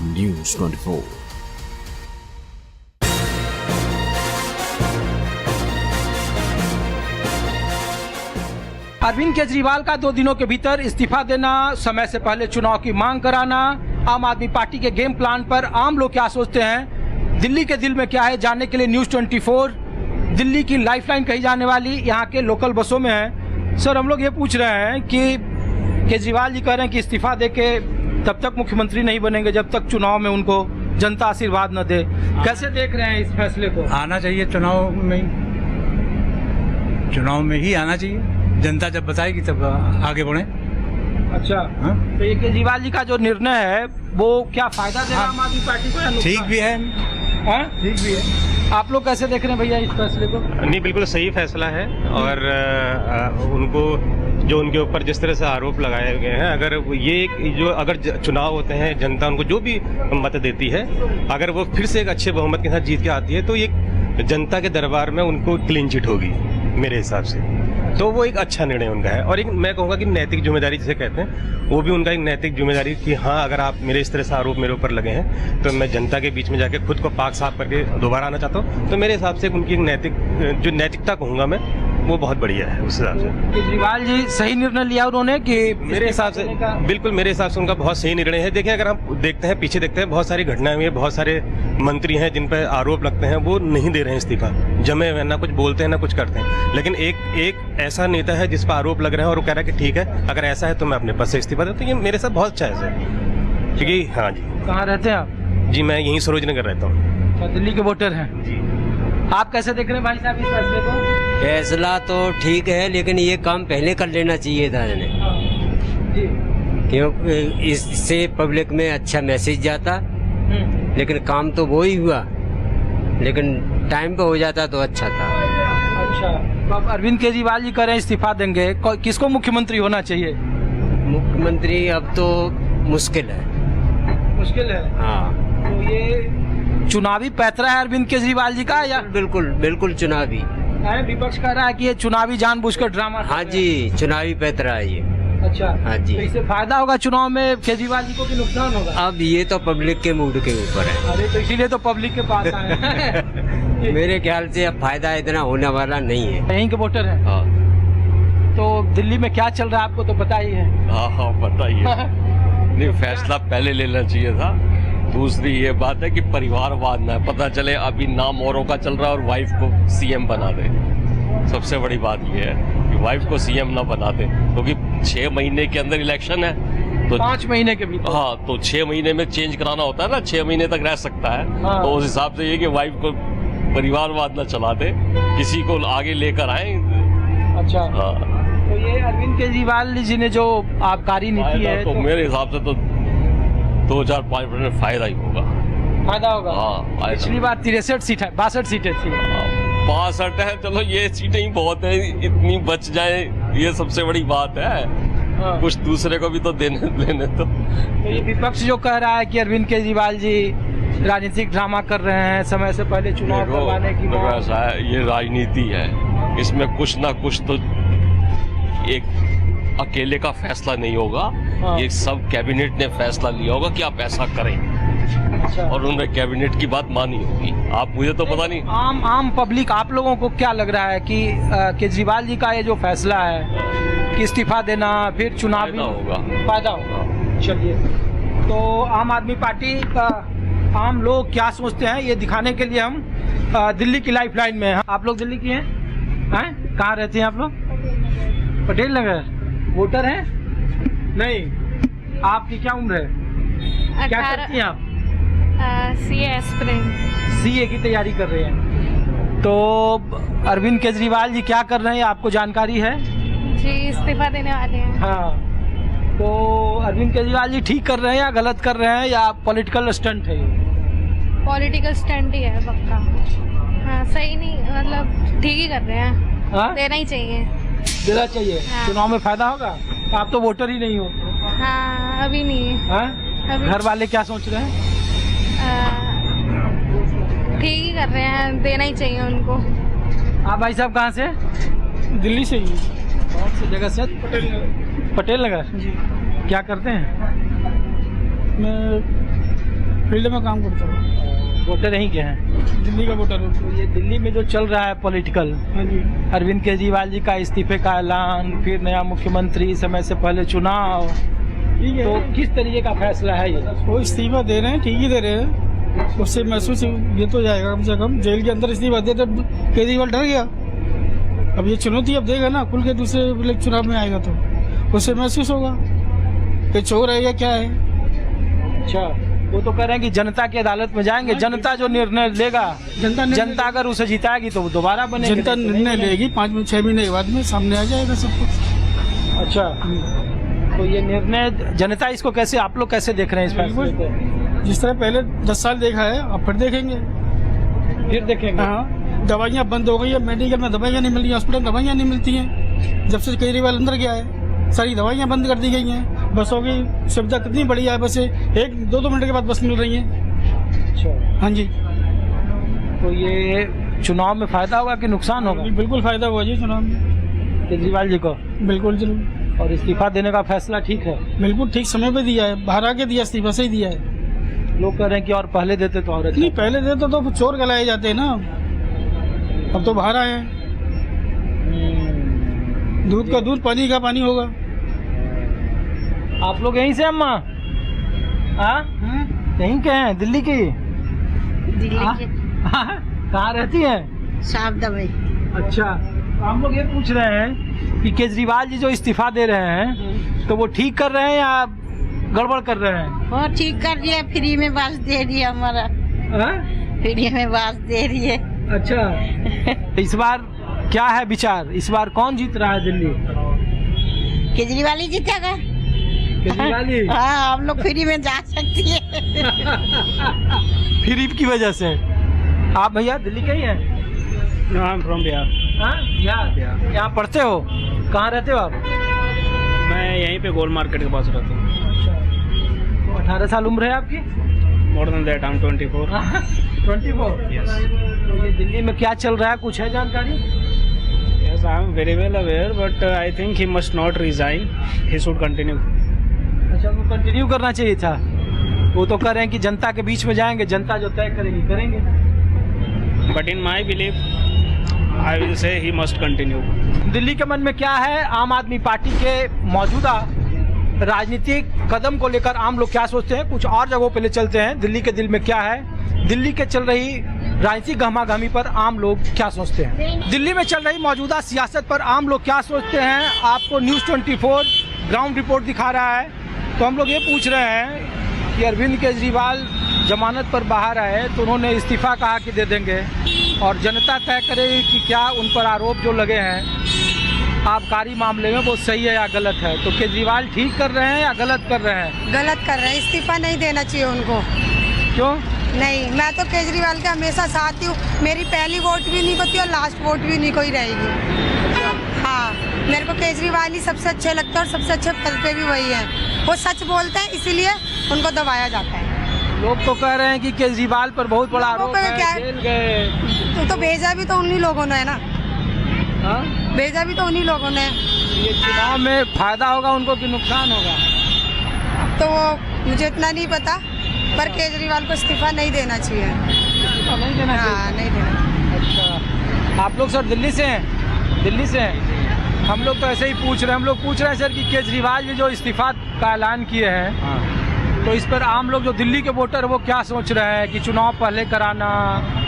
News 24। Arvind Kejriwal का 2 दिनों के भीतर इस्तीफा देना, समय से पहले चुनाव की मांग कराना, आम आदमी पार्टी के गेम प्लान पर आम लोग क्या सोचते हैं, दिल्ली के दिल में क्या है, जानने के लिए न्यूज़ 24 दिल्ली की लाइफलाइन कही जाने वाली यहाँ के लोकल बसों में है। सर, हम लोग ये पूछ रहे हैं कि केजरीवाल जी कह रहे हैं कि इस्तीफा दे के तब तक मुख्यमंत्री नहीं बनेंगे जब तक चुनाव में उनको जनता आशीर्वाद न दे। कैसे देख रहे हैं इस फैसले को? आना चाहिए चुनाव में ही आना चाहिए। जनता जब बताएगी तब आगे बढ़े। अच्छा, तो ये केजरीवाल जी का जो निर्णय है वो क्या फायदा देगा आम आदमी पार्टी को या नुकसान? ठीक भी है, ठीक भी है। आप लोग कैसे देख रहे हैं भैया इस फैसले को? नहीं, बिल्कुल सही फैसला है। और उनको जो उनके ऊपर जिस तरह से आरोप लगाए गए हैं, अगर ये जो अगर चुनाव होते हैं, जनता उनको जो भी मत देती है, अगर वो फिर से एक अच्छे बहुमत के साथ जीत के आती है तो ये जनता के दरबार में उनको क्लीन चिट होगी मेरे हिसाब से। तो वो एक अच्छा निर्णय उनका है। और एक मैं कहूँगा कि नैतिक जिम्मेदारी जिसे कहते हैं, वो भी उनका एक नैतिक जिम्मेदारी कि हाँ, अगर आप मेरे इस तरह से आरोप मेरे ऊपर लगे हैं तो मैं जनता के बीच में जाके खुद को पाक साफ करके दोबारा आना चाहता हूँ। तो मेरे हिसाब से उनकी एक नैतिकता कहूँगा मैं, वो बहुत बढ़िया है उस हिसाब से। केजरीवाल जी सही निर्णय लिया उन्होंने कि मेरे हिसाब से बिल्कुल मेरे हिसाब से उनका बहुत सही निर्णय है। देखिए, अगर हम देखते हैं पीछे देखते हैं, बहुत सारी घटनाएं हुई है, बहुत सारे मंत्री हैं जिन पर आरोप लगते हैं, वो नहीं दे रहे हैं इस्तीफा, जमे हुए ना कुछ बोलते हैं ना कुछ करते हैं। लेकिन एक ऐसा नेता है जिस पर आरोप लग रहे हैं और वो कह रहा है कि ठीक है, अगर ऐसा है तो मैं अपने पद से इस्तीफा देता हूँ। ये मेरे साथ बहुत अच्छा है। क्योंकि हाँ जी। कहाँ रहते हैं आप? जी, मैं यहीं सरोजनगर रहता हूँ। दिल्ली के वोटर हैं जी। आप कैसे देख रहे हैं भाई साहब इस फैसले को? फैसला तो ठीक है, लेकिन ये काम पहले कर लेना चाहिए था इन्हें, क्योंकि इससे पब्लिक में अच्छा मैसेज जाता। लेकिन काम तो वो ही हुआ, लेकिन टाइम पे हो जाता तो अच्छा था। अच्छा, तो अब अरविंद केजरीवाल जी कह रहे हैं इस्तीफा देंगे, किसको मुख्यमंत्री होना चाहिए? मुख्यमंत्री अब तो मुश्किल है। मुश्किल है? हाँ। तो ये चुनावी पैतरा है अरविंद केजरीवाल जी का या? बिल्कुल चुनावी। विपक्ष कह रहा है कि ये चुनावी जानबूझकर ड्रामा। हाँ जी, चुनावी पैतरा है ये। अच्छा, हाँ जी। तो इससे फायदा होगा चुनाव में केजरीवाल जी को कि नुकसान होगा? अब ये तो पब्लिक के मूड के ऊपर है। अरे तो इसीलिए तो पब्लिक के पास आए हैं। मेरे ख्याल से अब फायदा इतना होने वाला नहीं है। यहीं के वोटर हैं। हाँ। तो दिल्ली में क्या चल रहा है आपको तो पता ही है। हाँ पता ही है। नहीं, फैसला पहले लेना चाहिए था। दूसरी ये बात है कि परिवारवाद ना पता चले अभी नाम औरों का चल रहा है और वाइफ को सीएम बना दे। सबसे बड़ी बात ये है कि वाइफ को सीएम ना बना दे, क्योंकि 6 महीने के अंदर इलेक्शन है तो 5 महीने के भीतर। हाँ, तो 6 महीने में चेंज कराना होता है ना, 6 महीने तक रह सकता है। हाँ। तो उस हिसाब से ये कि वाइफ को परिवारवाद ना चला दे, किसी को आगे लेकर आए। अच्छा, हाँ। तो ये अरविंद केजरीवाल जी ने जो आबकारी नीति है, तो मेरे हिसाब से तो 2005% फायदा ही होगा। फायदा होगा। हाँ, पिछली बार 63 सीट है, 62 सीटें थी। 62 है, चलो ये सीटें ही बहुत है, इतनी बच जाए ये सबसे बड़ी बात है। हाँ। कुछ दूसरे को भी तो देने तो ये विपक्ष जो कह रहा है कि अरविंद केजरीवाल जी राजनीतिक ड्रामा कर रहे हैं, समय से पहले चुनाव करवाने की बात। ऐसा है, ये राजनीति है, इसमें कुछ ना कुछ तो एक अकेले का फैसला नहीं होगा। हाँ। ये सब कैबिनेट ने फैसला लिया होगा कि आप ऐसा करें। अच्छा। और उन्होंने कैबिनेट की बात मानी होगी। आप मुझे तो पता नहीं, आम पब्लिक, आप लोगों को क्या लग रहा है कि केजरीवाल जी का ये जो फैसला है कि इस्तीफा देना फिर चुनावी फायदा होगा? चलिए, तो आम आदमी पार्टी का आम लोग क्या सोचते हैं ये दिखाने के लिए हम दिल्ली की लाइफलाइन में हैं। आप लोग दिल्ली की हैं? कहाँ रहते हैं आप लोग? पटेल नगर। वोटर हैं? नहीं। आपकी क्या उम्र है? क्या करती हैं आप? CA aspirant. सीए की तैयारी कर रहे हैं। तो अरविंद केजरीवाल जी क्या कर रहे हैं आपको जानकारी है? जी, इस्तीफा देने वाले हैं। हाँ, तो अरविंद केजरीवाल जी ठीक कर रहे हैं या गलत कर रहे हैं या पॉलिटिकल स्टंट है? पॉलिटिकल स्टंट ही है पक्का। हाँ, सही नहीं, मतलब ठीक ही कर रहे हैं। हाँ? देना ही चाहिए। देना चाहिए। हाँ। चुनाव में फायदा होगा? आप तो वोटर ही नहीं हो। हाँ, अभी नहीं। हाँ? घर वाले क्या सोच रहे हैं? ठीक ही कर रहे हैं, देना ही चाहिए उनको। आप भाई साहब कहाँ से? दिल्ली से ही। कौन सी जगह से? पटेल नगर। पटेल नगर जी। क्या करते हैं? मैं फील्ड में काम करता हूँ। वोटर यहीं के हैं? दिल्ली का वोटर हूँ। तो ये दिल्ली में जो चल रहा है पॉलिटिकल, हाँ जी। अरविंद केजरीवाल जी का इस्तीफे का ऐलान, फिर नया मुख्यमंत्री, समय से पहले चुनाव, ठीक है। तो किस तरीके का फैसला है ये? वो इस्तीफा दे रहे हैं, ठीक ही दे रहे हैं। उससे महसूस ये तो जाएगा कम से कम। जेल के अंदर इस्तीफा दे तो केजरीवाल डर गया। अब ये चुनौती अब देगा ना, खुल के दूसरे चुनाव में आएगा तो उससे महसूस होगा कि चोर है या क्या है। अच्छा, वो तो कह रहे हैं कि जनता की अदालत में जाएंगे, जनता जो निर्णय लेगा, जनता अगर उसे जिताएगी तो वो दोबारा बनेगी। जनता निर्णय लेगी, 5-6 महीने के बाद में सामने आ जाएगा सब कुछ। अच्छा, तो ये निर्णय जनता इसको कैसे, आप लोग कैसे देख रहे हैं इस फैसले को? जिस तरह पहले 10 साल देखा है, अब फिर देखेंगे। फिर देखेंगे। हाँ, दवाइयाँ बंद हो गई है, मेडिकल में दवाइयाँ नहीं मिल रही, हॉस्पिटल में दवाइयाँ नहीं मिलती हैं। जब से केजरीवाल अंदर गया है, सारी दवाइयाँ बंद कर दी गई हैं। बसों की सुविधा कितनी बढ़िया है, बसें 1-2 मिनट के बाद बस मिल रही हैं। अच्छा, हाँ जी। तो ये चुनाव में फायदा होगा कि नुकसान होगा? बिल्कुल फायदा हुआ जी चुनाव में, केजरीवाल जी को। बिल्कुल जरूर। और इस्तीफा देने का फैसला ठीक है? बिल्कुल ठीक समय पे दिया है, बाहर आके दिया, इस्तीफा से ही दिया है। लोग कह रहे हैं कि और पहले देते तो और अच्छा। नहीं, पहले देते तो चोर कहलाए जाते हैं ना, अब तो बाहर आए हैं। दूध का दूध, पानी का पानी होगा। आप लोग यहीं से अम्मा? हाँ, यहीं के हैं? दिल्ली की? दिल्ली के कहाँ रहती हैं? शारदा में। अच्छा, तो हम लोग ये पूछ रहे हैं कि केजरीवाल जी जो इस्तीफा दे रहे हैं तो वो ठीक कर रहे हैं या गड़बड़ कर रहे हैं? वो ठीक कर दिया, फ्री में बस दे दिया हमारा। फ्री में बस दे रही है। अच्छा, इस बार क्या है विचार, इस बार कौन जीत रहा है दिल्ली? केजरीवाल ही जीतेगा। केजरीवाल ही? हाँ, हम लोग फ्री में जा सकती है। फ्री की वजह से। आप भैया दिल्ली के ही हैं? फ्रॉम बिहार। हाँ, बिहार। यहाँ पढ़ते हो? कहाँ रहते हो आप? मैं यहीं पे गोल मार्केट के पास रहता हूँ। अच्छा, तो 18 साल उम्र है आपकी? More than that, I am 24। 24? Yes. तो ये दिल्ली में क्या चल रहा है, कुछ है जानकारी? Yes, I am very well aware, but I think he must not resign, he should continue. अच्छा, वो कंटिन्यू करना चाहिए था। वो तो कह रहे हैं कि जनता के बीच में जाएंगे, जनता जो तय करेगी करेंगे। But in my believe I will say he must continue. Delhi के मन में क्या है, आम आदमी पार्टी के मौजूदा राजनीतिक कदम को लेकर आम लोग क्या सोचते हैं, कुछ और जगहों पे ले चलते हैं। दिल्ली के दिल में क्या है, दिल्ली के चल रही राजनीतिक गहमागहमी पर आम लोग क्या सोचते हैं, दिल्ली में चल रही मौजूदा सियासत पर आम लोग क्या सोचते हैं, आपको न्यूज़ 24 ग्राउंड रिपोर्ट दिखा रहा है। तो हम लोग ये पूछ रहे हैं कि अरविंद केजरीवाल जमानत पर बाहर आए तो उन्होंने इस्तीफा कहा कि दे देंगे, और जनता तय करेगी कि क्या उन पर आरोप जो लगे हैं आबकारी मामले में वो सही है या गलत है। तो केजरीवाल ठीक कर रहे हैं या गलत कर रहे हैं? गलत कर रहे हैं, इस्तीफा नहीं देना चाहिए उनको। क्यों? नहीं, मैं तो केजरीवाल के हमेशा साथ हूँ। मेरी पहली वोट भी नहीं होती और लास्ट वोट भी नहीं कोई रहेगी। हाँ, मेरे को केजरीवाल ही सबसे अच्छे लगते हैं और सबसे अच्छे पद पे भी वही है। वो सच बोलते हैं, इसीलिए उनको दबाया जाता है। लोग तो कह रहे हैं कि केजरीवाल पर बहुत बड़ा आरोप है, जेल गए। तो भेजा भी तो उन्हीं लोगों ने है ना। हाँ? भेजा भी तो उन्हीं लोगों ने। ये चुनाव में फायदा होगा उनको कि नुकसान होगा? तो वो मुझे इतना नहीं पता, पर केजरीवाल को इस्तीफा नहीं देना चाहिए। नहीं देना चाहिए? हाँ, नहीं देना। अच्छा, आप लोग सर दिल्ली से हैं? दिल्ली से हैं। हम लोग तो ऐसे ही पूछ रहे हैं, हम लोग पूछ रहे हैं सर कि केजरीवाल जी जो इस्तीफा का ऐलान किए हैं तो इस पर आम लोग जो दिल्ली के वोटर वो क्या सोच रहे हैं कि चुनाव पहले कराना?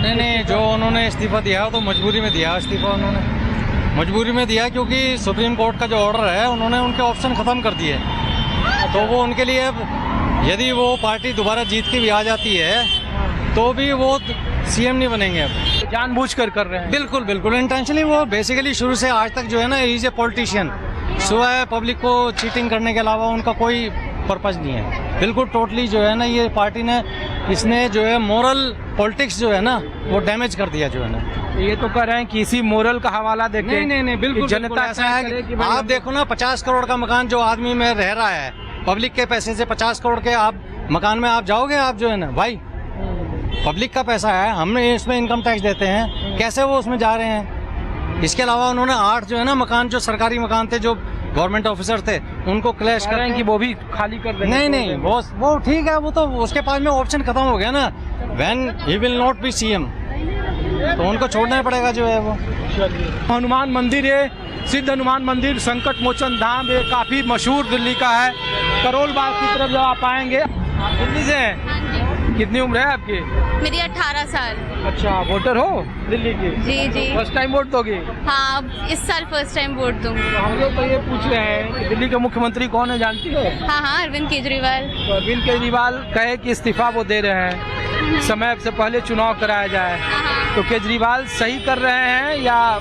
नहीं, जो उन्होंने इस्तीफा दिया तो मजबूरी में दिया इस्तीफा, उन्होंने मजबूरी में दिया क्योंकि सुप्रीम कोर्ट का जो ऑर्डर है उन्होंने उनके ऑप्शन ख़त्म कर दिए। तो वो उनके लिए अब यदि वो पार्टी दोबारा जीत के भी आ जाती है तो भी वो सीएम नहीं बनेंगे। अब जानबूझकर कर रहे हैं? बिल्कुल बिल्कुल इंटेंशनली। वो बेसिकली शुरू से आज तक जो है ना, इज ए पॉलिटिशियन। सुबह पब्लिक को चीटिंग करने के अलावा उनका कोई पर्पज नहीं है। बिल्कुल टोटली जो है ना, ये पार्टी ने इसने जो है मोरल पॉलिटिक्स जो है ना वो डैमेज कर दिया जो है ना। ये तो कह रहे हैं कि इसी मोरल का हवाला देके नहीं बिल्कुल जनता ऐसा है कि आप देखो ना, 50 करोड़ का मकान जो आदमी में रह रहा है, पब्लिक के पैसे से 50 करोड़ के आप मकान में आप जाओगे? आप जो है ना भाई, पब्लिक का पैसा है, हमने इसमें इनकम टैक्स देते हैं, कैसे वो उसमें जा रहे हैं? इसके अलावा उन्होंने 8 जो है ना मकान, जो सरकारी मकान थे, जो गवर्नमेंट ऑफिसर थे, उनको क्लैश कह रहे हैं कर कि वो भी खाली कर देंगे। नहीं नहीं, वो ठीक है, वो तो उसके पास में ऑप्शन खत्म हो गया ना। When he will not be CM, तो उनको छोड़ना ही पड़ेगा जो है वो। हनुमान मंदिर है, सिद्ध हनुमान मंदिर संकट मोचन धाम, ये काफी मशहूर दिल्ली का है। करोल बाग की तरफ जब आप आएंगे, दिल्ली से हैं? कितनी उम्र है आपकी? मेरी 18 साल। अच्छा, वोटर हो दिल्ली की? जी जी। फर्स्ट टाइम वोट दोगे? हाँ, इस साल फर्स्ट टाइम वोट दूंगी। हम लोग तो ये पूछ रहे हैं कि दिल्ली के मुख्यमंत्री कौन है, जानती हो? हाँ हाँ, अरविंद केजरीवाल। तो अरविंद केजरीवाल कहे कि इस्तीफा वो दे रहे हैं, समय से पहले चुनाव कराया जाए, तो केजरीवाल सही कर रहे हैं या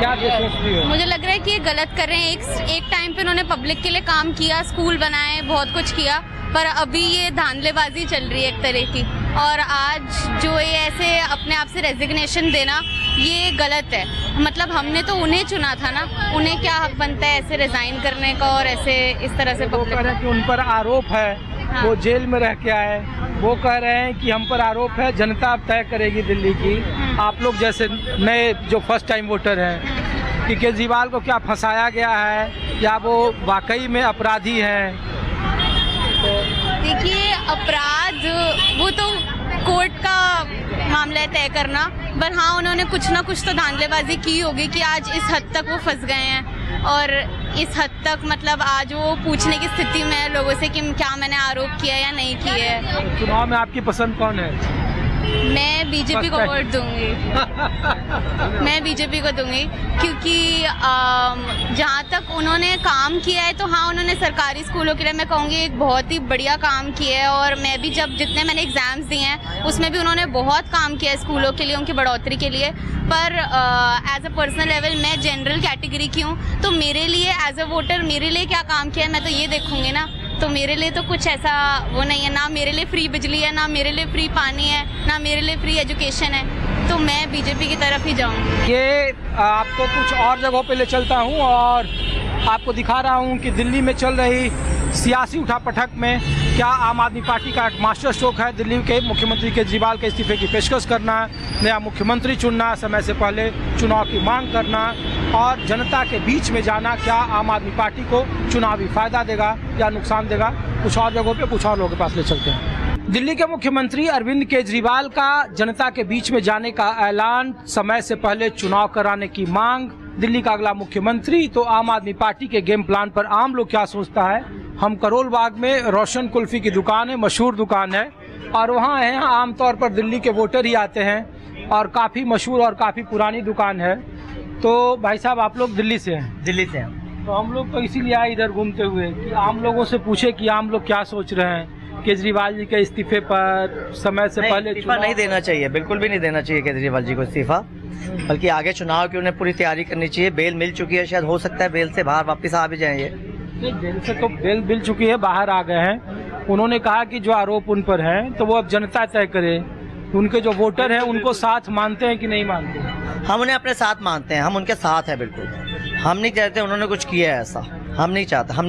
क्या सोचती हो? मुझे लग रहा है कि ये गलत कर रहे हैं। एक टाइम पे उन्होंने पब्लिक के लिए काम किया, स्कूल बनाए, बहुत कुछ किया, पर अभी ये धांधलेबाजी चल रही है एक तरह की। और आज जो ये ऐसे अपने आप से रेजिग्नेशन देना, ये गलत है। मतलब हमने तो उन्हें चुना था ना, उन्हें क्या हक बनता है ऐसे रिजाइन करने का और ऐसे इस तरह से वो कह रहे हैं कि उन पर आरोप है, हाँ। वो जेल में रह के आए, वो कह रहे हैं कि हम पर आरोप है, जनता अब तय करेगी दिल्ली की। आप लोग जैसे नए जो फर्स्ट टाइम वोटर हैं कि केजरीवाल को क्या फंसाया गया है या वो वाकई में अपराधी हैं? देखिए, अपराध वो तो कोर्ट का मामला है तय करना, पर हाँ, उन्होंने कुछ ना कुछ तो धांधलेबाजी की होगी कि आज इस हद तक वो फंस गए हैं। और इस हद तक मतलब आज वो पूछने की स्थिति में है लोगों से कि क्या मैंने आरोप किया या नहीं किया है। चुनाव में आपकी पसंद कौन है? मैं बीजेपी को वोट दूंगी। मैं बीजेपी को दूंगी क्योंकि जहाँ तक उन्होंने काम किया है, तो हाँ, उन्होंने सरकारी स्कूलों के लिए मैं कहूँगी एक बहुत ही बढ़िया काम किया है। और मैं भी जब जितने मैंने एग्जाम्स दिए हैं उसमें भी उन्होंने बहुत काम किया है स्कूलों के लिए, उनकी बढ़ोतरी के लिए। पर एज अ पर्सनल लेवल मैं जनरल कैटेगरी की हूँ, तो मेरे लिए एज अ वोटर मेरे लिए क्या काम किया है मैं तो ये देखूँगी ना। तो मेरे लिए तो कुछ ऐसा वो नहीं है, ना मेरे लिए फ्री बिजली है, ना मेरे लिए फ्री पानी है, ना मेरे लिए फ्री एजुकेशन है। तो मैं बीजेपी की तरफ ही जाऊंगी। ये आपको कुछ और जगहों पे ले चलता हूँ और आपको दिखा रहा हूँ कि दिल्ली में चल रही सियासी उठापटक में क्या आम आदमी पार्टी का एक मास्टर स्ट्रोक है दिल्ली के मुख्यमंत्री केजरीवाल के इस्तीफे की पेशकश करना, नया मुख्यमंत्री चुनना, समय से पहले चुनाव की मांग करना और जनता के बीच में जाना। क्या आम आदमी पार्टी को चुनावी फायदा देगा या नुकसान देगा? कुछ और जगहों पे कुछ और लोगों के पास ले चलते हैं। दिल्ली के मुख्यमंत्री अरविंद केजरीवाल का जनता के बीच में जाने का ऐलान, समय से पहले चुनाव कराने की मांग, दिल्ली का अगला मुख्यमंत्री। तो आम आदमी पार्टी के गेम प्लान पर आम लोग क्या सोचता है? हम करोल बाग में रोशन कुल्फी की दुकान है, मशहूर दुकान है और वहाँ है आमतौर पर दिल्ली के वोटर ही आते हैं और काफ़ी मशहूर और काफ़ी पुरानी दुकान है। तो भाई साहब, आप लोग दिल्ली से हैं? दिल्ली से हैं। तो हम लोग तो इसीलिए आए इधर घूमते हुए कि आम लोगों से पूछे कि आम लोग क्या सोच रहे हैं केजरीवाल जी के इस्तीफे पर, समय से पहले इस्तीफा नहीं देना चाहिए, बिल्कुल भी नहीं देना चाहिए केजरीवाल जी को इस्तीफा, बल्कि आगे चुनाव की उन्हें पूरी तैयारी करनी चाहिए। बेल मिल चुकी है, शायद हो सकता है बेल से बाहर वापस आ भी जाए। ये जेल से तो बेल मिल चुकी है, बाहर आ गए हैं। उन्होंने कहा कि जो आरोप उन पर हैं तो वो अब जनता तय करे। उनके जो वोटर हैं उनको साथ मानते हैं कि नहीं मानते? हम उन्हें अपने साथ मानते हैं, हम उनके साथ हैं बिल्कुल। हम नहीं कहते उन्होंने कुछ किया है ऐसा, हम नहीं चाहते, हम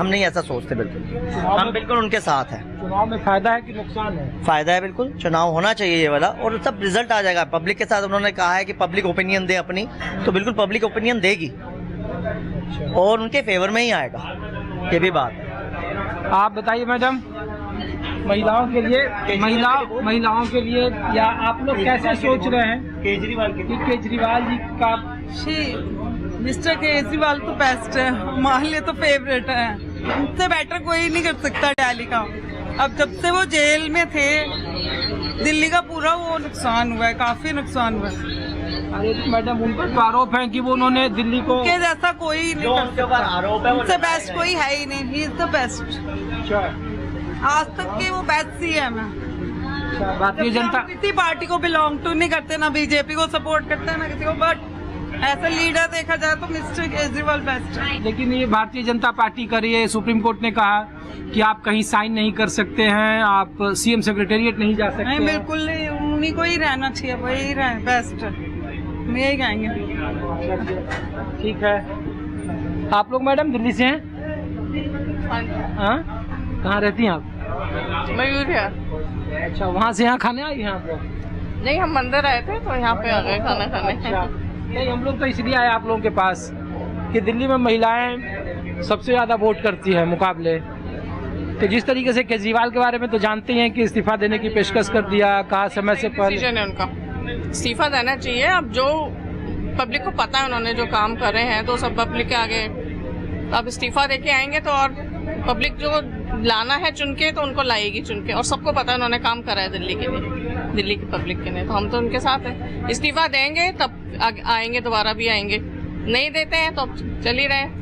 नहीं ऐसा सोचते बिल्कुल। हम बिल्कुल उनके साथ हैं। चुनाव में फायदा है कि नुकसान है? फायदा है बिल्कुल, चुनाव होना चाहिए ये वाला और सब रिजल्ट आ जाएगा पब्लिक के साथ। उन्होंने कहा है कि पब्लिक ओपिनियन दे अपनी, तो बिल्कुल पब्लिक ओपिनियन देगी और उनके फेवर में ही आएगा, ये भी बात है। आप बताइए मैडम, महिलाओं के लिए महिलाओं के लिए या आप लोग कैसे सोच रहे हैं केजरीवाल जी का? मिस्टर केजरीवाल तो बेस्ट है, हमारे लिए तो फेवरेट है, उनसे बेटर कोई नहीं कर सकता दिल्ली का। अब जब से वो जेल में थे दिल्ली का पूरा वो नुकसान हुआ है, काफी नुकसान हुआ है। अरे मैडम, उन पर आरोप है कि वो उन्होंने दिल्ली को के जैसा कोई नहीं कर सकता, आरोप है उनसे बेस्ट कोई है ही नहीं। ही इज द बेस्ट, आज तक के वो बेस्ट सीएम है। भारतीय जनता किसी पार्टी को बिलोंग टू नहीं करते, ना बीजेपी को सपोर्ट करते हैं ना किसी को, बट ऐसा लीडर देखा जाए तो मिस्टर केजरीवाल बेस्ट है। लेकिन ये भारतीय जनता पार्टी कर रही है। सुप्रीम कोर्ट ने कहा कि आप कहीं साइन नहीं कर सकते हैं, आप सीएम सेक्रेटेरिएट नहीं जा सकते। नहीं, बिल्कुल नहीं, उन्हीं को ही रहना चाहिए, वही रहे बेस्ट है, हम यही कहेंगे। ठीक है। आप लोग मैडम दिल्ली से हैं? हाँ, कहाँ रहती हैं आप? मयूरिया। अच्छा, वहाँ से यहाँ खाने आई हैं आप लोग? नहीं, हम मंदिर आए थे तो यहाँ पे आ गए खाना खाने। नहीं, हम लोग तो इसलिए आए आप लोगों के पास कि दिल्ली में महिलाएं सबसे ज़्यादा वोट करती हैं मुकाबले, तो जिस तरीके से केजरीवाल के बारे में तो जानते हैं कि इस्तीफा देने की पेशकश कर दिया, कहा समय से पहले डिसीजन है उनका, इस्तीफा देना चाहिए। अब जो पब्लिक को पता है उन्होंने जो काम कर रहे हैं तो सब पब्लिक के आगे अब इस्तीफा देके आएंगे तो और पब्लिक जो लाना है चुन के तो उनको लाएगी चुन के, और सबको पता है उन्होंने काम करा है दिल्ली के लिए, दिल्ली की पब्लिक के लिए, तो हम तो उनके साथ हैं। इस्तीफा देंगे तब आएंगे, दोबारा भी आएंगे, नहीं देते हैं तो चल ही रहे।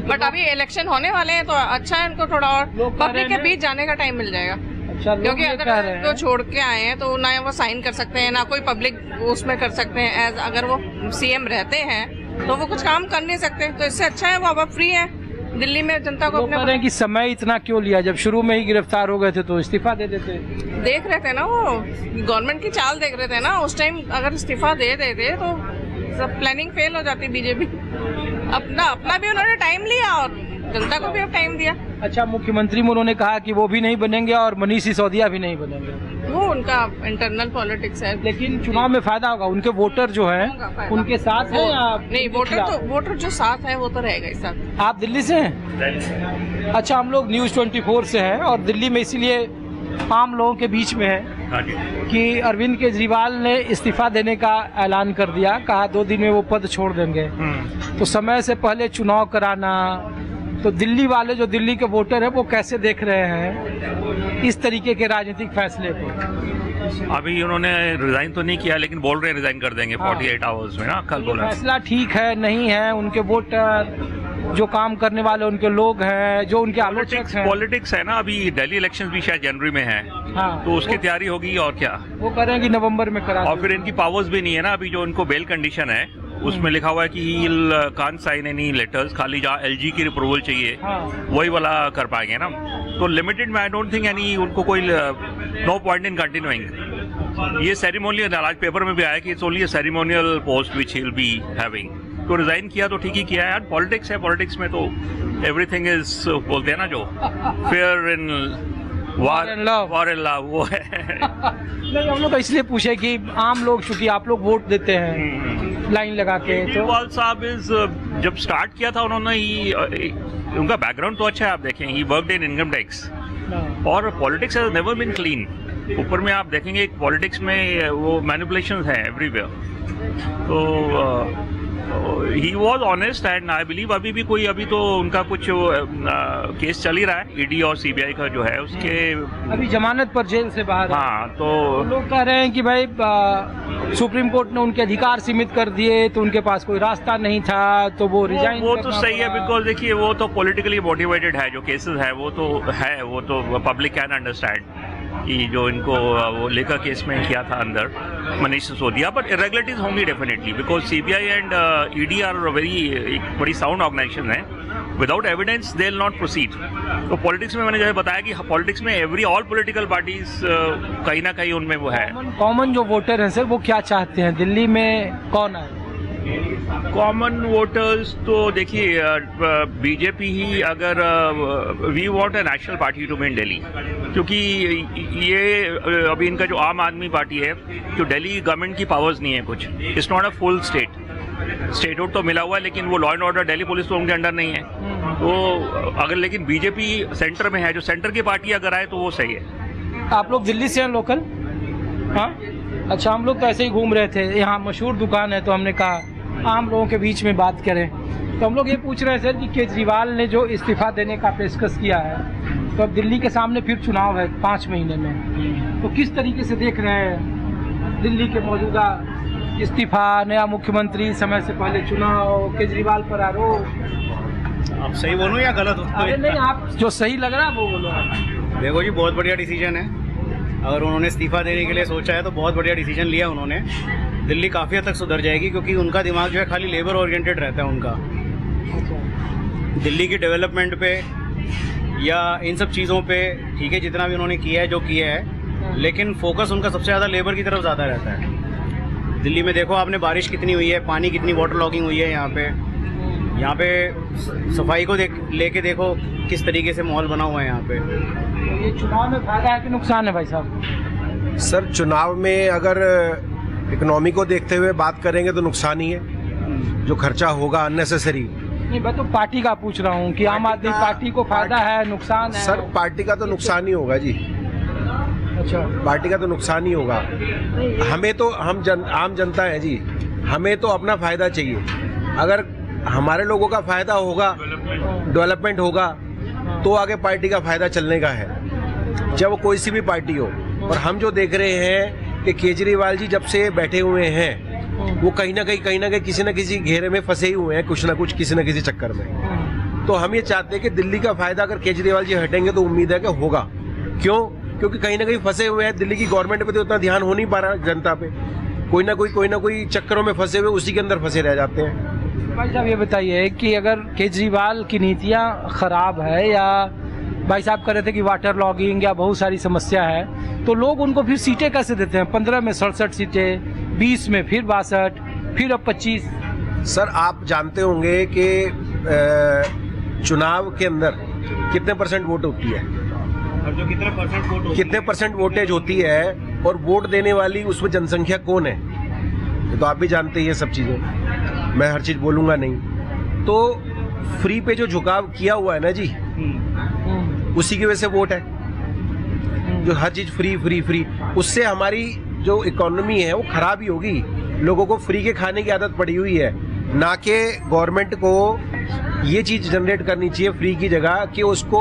बट अभी इलेक्शन होने वाले हैं तो अच्छा है, उनको थोड़ा और पब्लिक के बीच जाने का टाइम मिल जाएगा। क्योंकि अगर वो छोड़ के आए हैं तो ना वो साइन कर सकते हैं, ना कोई पब्लिक उसमें कर सकते हैं। एज अगर वो सीएम रहते हैं तो वो कुछ काम कर नहीं सकते, तो इससे अच्छा है वो अब फ्री है दिल्ली में जनता को। अपने कि समय इतना क्यों लिया, जब शुरू में ही गिरफ्तार हो गए थे तो इस्तीफा दे देते। देख रहे थे ना, वो गवर्नमेंट की चाल देख रहे थे ना उस टाइम, अगर इस्तीफा दे देते तो सब प्लानिंग फेल हो जाती बीजेपी। अपना भी उन्होंने टाइम लिया और जनता को भी अब टाइम दिया। अच्छा, मुख्यमंत्री में उन्होंने कहा कि वो भी नहीं बनेंगे और मनीष सिसोदिया भी नहीं बनेंगे, वो उनका इंटरनल पॉलिटिक्स है। लेकिन चुनाव में फायदा होगा, उनके वोटर जो हैं उनके साथ है या नहीं? वोटर जो साथ है वो तो रहेगा ही साथ। आप दिल्ली से हैं? अच्छा, हम लोग न्यूज़ 24 से हैं और दिल्ली में इसीलिए आम लोगों के बीच में है कि अरविंद केजरीवाल ने इस्तीफा देने का ऐलान कर दिया, कहा 2 दिन में वो पद छोड़ देंगे। तो समय से पहले चुनाव कराना, तो दिल्ली वाले जो दिल्ली के वोटर है वो कैसे देख रहे हैं इस तरीके के राजनीतिक फैसले को? अभी उन्होंने रिजाइन तो नहीं किया लेकिन बोल रहे हैं रिजाइन कर देंगे 48 आवर्स में ना, कल बोला। फैसला ठीक है नहीं है? उनके वोटर जो काम करने वाले उनके लोग हैं, जो उनके आलोचक हैं। पॉलिटिक्स है ना, अभी दिल्ली इलेक्शंस भी शायद जनवरी में है। हाँ, तो उसकी तैयारी होगी और क्या, वो कह रहे हैं कि नवंबर में करा। और फिर इनकी पावर्स भी नहीं है ना, अभी जो उनको बेल कंडीशन है उसमें लिखा हुआ है कि he can't sign any letters, खाली जहाँ एलजी की अप्रूवल चाहिए वही वाला कर पाएंगे ना। तो लिमिटेड में आई डोंट थिंक एनी, उनको कोई नो पॉइंट इन कंटिन्यूइंग। ये सेरेमोनियल, आज पेपर में भी आया कि it's only a ceremonial post which he will be having. तो रिजाइन किया तो ठीक ही किया है यार, पॉलिटिक्स है, पॉलिटिक्स में तो एवरीथिंग इज, बोलते हैं ना जो fair in war and love, वो है। नहीं, हम लोग इसलिए पूछे कि आम लोग, चूंकि आप लोग वोट देते हैं लाइन लगा के, तो केजरीवाल साहब जब स्टार्ट किया था उन्होंने ही, उनका बैकग्राउंड तो अच्छा है, आप देखें he worked in income tax, और politics has never been clean. ऊपर में आप देखेंगे पॉलिटिक्स में वो मैनिपुलेशंस हैं एवरीवेयर। तो he was honest and I believe अभी तो उनका कुछ केस चल ही रहा है, ईडी और सीबीआई का जो है उसके, अभी जमानत पर जेल से बाहर। हाँ, तो लोग कह रहे हैं कि भाई सुप्रीम कोर्ट ने उनके अधिकार सीमित कर दिए, तो उनके पास कोई रास्ता नहीं था, तो वो रिजाइन। वो तो सही है, बिकॉज देखिए वो तो पॉलिटिकली मोटिवेटेड है, जो केसेस है वो तो पब्लिक कैन अंडरस्टैंड कि जो इनको वो लेकर केस में किया था अंदर मनीष सिसोदिया। बट इरेगुलरिटीज होंगी definitely, because CBI and ED are very, एक बड़ी साउंड ऑर्गेनाइजेशन है। Without evidence they will not proceed. तो पॉलिटिक्स में मैंने जैसे बताया कि पॉलिटिक्स में ऑल पॉलिटिकल पार्टीज कहीं ना कहीं उनमें वो है। कॉमन जो वोटर हैं सर, वो क्या चाहते हैं? दिल्ली में कौन है कॉमन वोटर्स? तो देखिए बीजेपी ही, अगर we want a national party to be in Delhi, क्योंकि ये अभी इनका जो आम आदमी पार्टी है, जो दिल्ली गवर्नमेंट की पावर्स नहीं है कुछ, it's not a full statehood तो मिला हुआ है, लेकिन वो law and order Delhi police तो उनके अंडर नहीं है। तो अगर लेकिन बीजेपी सेंटर में है, जो सेंटर की पार्टी अगर आए तो वो सही है। आप लोग दिल्ली से हैं लोकल? हाँ, अच्छा, हम लोग तो ऐसे ही घूम रहे थे, यहाँ मशहूर दुकान है तो हमने कहा आम लोगों के बीच में बात करें। तो हम लोग ये पूछ रहे हैं सर कि केजरीवाल ने जो इस्तीफा देने का पेशकश किया है, तो अब दिल्ली के सामने फिर चुनाव है 5 महीने में, तो किस तरीके से देख रहे हैं दिल्ली के मौजूदा इस्तीफा, नया मुख्यमंत्री, समय से पहले चुनाव, केजरीवाल पर आरोप? आप सही बोलो या गलत? अरे नहीं, आप जो सही लग रहा है वो बोलो। देखो जी, बहुत बढ़िया डिसीजन है। अगर उन्होंने इस्तीफा देने के लिए सोचा है तो बहुत बढ़िया डिसीजन लिया उन्होंने। दिल्ली काफ़ी हद तक सुधर जाएगी, क्योंकि उनका दिमाग जो है खाली लेबर ओरिएंटेड रहता है उनका। दिल्ली की डेवलपमेंट पे या इन सब चीज़ों पे ठीक है, जितना भी उन्होंने किया है, जो किया है, लेकिन फोकस उनका सबसे ज़्यादा लेबर की तरफ ज़्यादा रहता है। दिल्ली में देखो आपने, बारिश कितनी हुई है, पानी कितनी वाटर लॉगिंग हुई है यहाँ पे सफाई को लेके देखो किस तरीके से माहौल बना हुआ है यहाँ पे। ये चुनाव में फायदा है कि नुकसान है भाई साहब? सर, चुनाव में अगर इकोनॉमी को देखते हुए बात करेंगे तो नुकसान ही है। जो खर्चा होगा अननेसेसरी, नहीं, मैं तो पार्टी का पूछ रहा हूँ कि आम आदमी पार्टी को फायदा है, नुकसान है? सर पार्टी का तो नुकसान ही होगा जी। अच्छा, पार्टी का तो नुकसान ही होगा। हमें तो आम जनता है जी, हमें तो अपना फायदा चाहिए। अगर हमारे लोगों का फायदा होगा, डेवलपमेंट होगा, तो आगे पार्टी का फायदा चलने का है, चाहे वो कोई सी भी पार्टी हो। और हम जो देख रहे हैं कि केजरीवाल जी जब से बैठे हुए हैं, वो कहीं ना कहीं किसी न किसी घेरे में फंसे ही हुए हैं, कुछ ना कुछ किसी न किसी चक्कर में। तो हम ये चाहते हैं कि दिल्ली का फायदा अगर केजरीवाल जी हटेंगे तो उम्मीद है कि होगा। क्यों? क्योंकि कहीं ना कहीं फंसे हुए हैं। दिल्ली की गवर्नमेंट पे तो उतना ध्यान हो नहीं पा रहा जनता पे, कोई ना कोई चक्करों में फंसे हुए उसी के अंदर फंसे रह जाते हैं। भाई साहब ये बताइए कि अगर केजरीवाल की नीतियाँ खराब है, या भाई साहब कह रहे थे कि वाटर लॉगिंग या बहुत सारी समस्या है, तो लोग उनको फिर सीटें कैसे देते हैं? 15 में 67 सीटें, 20 में फिर 62, फिर अब 25। सर आप जानते होंगे कि चुनाव के अंदर कितने परसेंट वोट होती है, और जो कितने परसेंट वोटेज होती है, और वोट देने वाली उसमें जनसंख्या कौन है, ये तो आप भी जानते हैं ये सब चीजें, मैं हर चीज बोलूंगा नहीं। तो फ्री पे जो झुकाव किया हुआ है ना जी, उसी की वजह से वोट है, जो हर चीज फ्री, उससे हमारी जो इकोनॉमी है वो खराब ही होगी। लोगों को फ्री के खाने की आदत पड़ी हुई है, ना कि गवर्नमेंट को ये चीज जनरेट करनी चाहिए फ्री की जगह कि उसको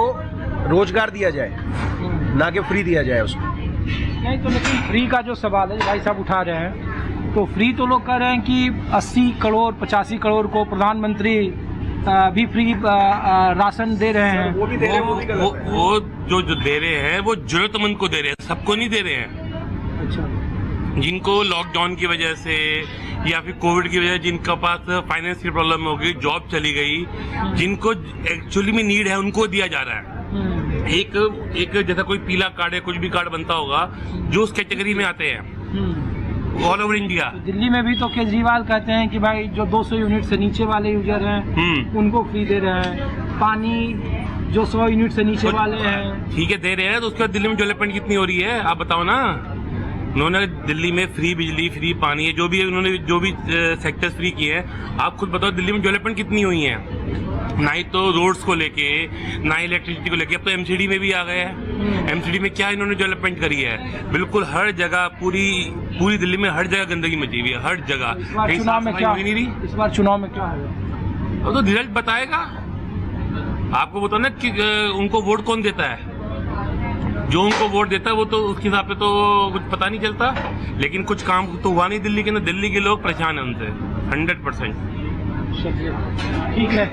रोजगार दिया जाए, ना कि फ्री दिया जाए उसको। नहीं तो लेकिन फ्री का जो सवाल है भाई साहब उठा रहे हैं, तो फ्री तो लोग कह रहे हैं कि 80 करोड़ 85 करोड़ को प्रधानमंत्री भी फ्री राशन दे रहे हैं। वो भी दे रहे हैं, वो जो दे रहे हैं वो जरूरतमंद को दे रहे हैं, सबको नहीं दे रहे हैं। अच्छा, जिनको लॉकडाउन की वजह से या फिर कोविड की वजह से जिनका पास फाइनेंस की प्रॉब्लम हो गई, जॉब चली गई, जिनको एक्चुअली में नीड है उनको दिया जा रहा है। एक जैसा कोई पीला कार्ड है, कुछ भी कार्ड बनता होगा जो उस कैटेगरी में आते हैं ऑल ओवर इंडिया। दिल्ली में भी तो केजरीवाल कहते हैं कि भाई जो 200 यूनिट से नीचे वाले यूजर हैं उनको फ्री दे रहे हैं, पानी जो 100 यूनिट से नीचे वाले हैं। ठीक है दे रहे हैं, तो उसके बाद दिल्ली में डेवलपमेंट कितनी हो रही है आप बताओ ना। उन्होंने दिल्ली में फ्री बिजली, फ्री पानी, जो भी उन्होंने जो भी सेक्टर्स फ्री किए हैं, आप खुद बताओ दिल्ली में डेवलपमेंट कितनी हुई है। ना ही तो रोड्स को लेके, ना ही इलेक्ट्रिसिटी को लेके, अब तो एमसीडी में भी आ गए हैं। एमसीडी में क्या इन्होंने डेवलपमेंट करी है, बिल्कुल हर जगह, पूरी दिल्ली में हर जगह गंदगी मची हुई है, हर जगह। चुनाव में क्या नहीं रही, इस बार चुनाव में क्या होगा? अब तो रिजल्ट बताएगा आपको। बताओ ना कि उनको वोट कौन देता है, जो उनको वोट देता है वो तो उसके हिसाब से तो कुछ पता नहीं चलता। लेकिन कुछ काम तो हुआ नहीं दिल्ली के अंदर, दिल्ली के लोग परेशान हैं उनसे 100%। ठीक है,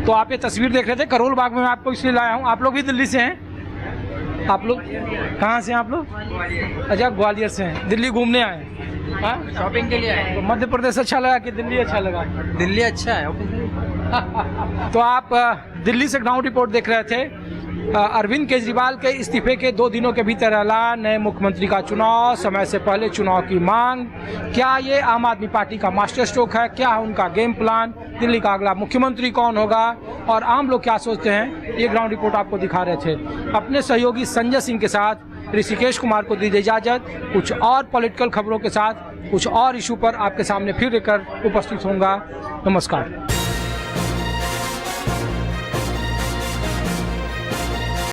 तो आप ये तस्वीर देख रहे थे करोल बाग में, मैं आपको इसलिए लाया हूँ। आप लोग भी दिल्ली से हैं? आप लोग कहाँ से हैं आप लोग? अच्छा, ग्वालियर से हैं, दिल्ली घूमने आए हैं, शॉपिंग के लिए आए। तो मध्य प्रदेश अच्छा लगा कि दिल्ली अच्छा लगा? दिल्ली अच्छा है। तो आप दिल्ली से ग्राउंड रिपोर्ट देख रहे थे। अरविंद केजरीवाल के इस्तीफे के 2 दिनों के भीतर ऐलान, नए मुख्यमंत्री का चुनाव, समय से पहले चुनाव की मांग। क्या ये आम आदमी पार्टी का मास्टर स्ट्रोक है? क्या है उनका गेम प्लान? दिल्ली का अगला मुख्यमंत्री कौन होगा और आम लोग क्या सोचते हैं, ये ग्राउंड रिपोर्ट आपको दिखा रहे थे। अपने सहयोगी संजय सिंह के साथ ऋषिकेश कुमार को दीजिए इजाजत। कुछ और पॉलिटिकल खबरों के साथ, कुछ और इशू पर आपके सामने फिर लेकर उपस्थित होऊंगा। नमस्कार।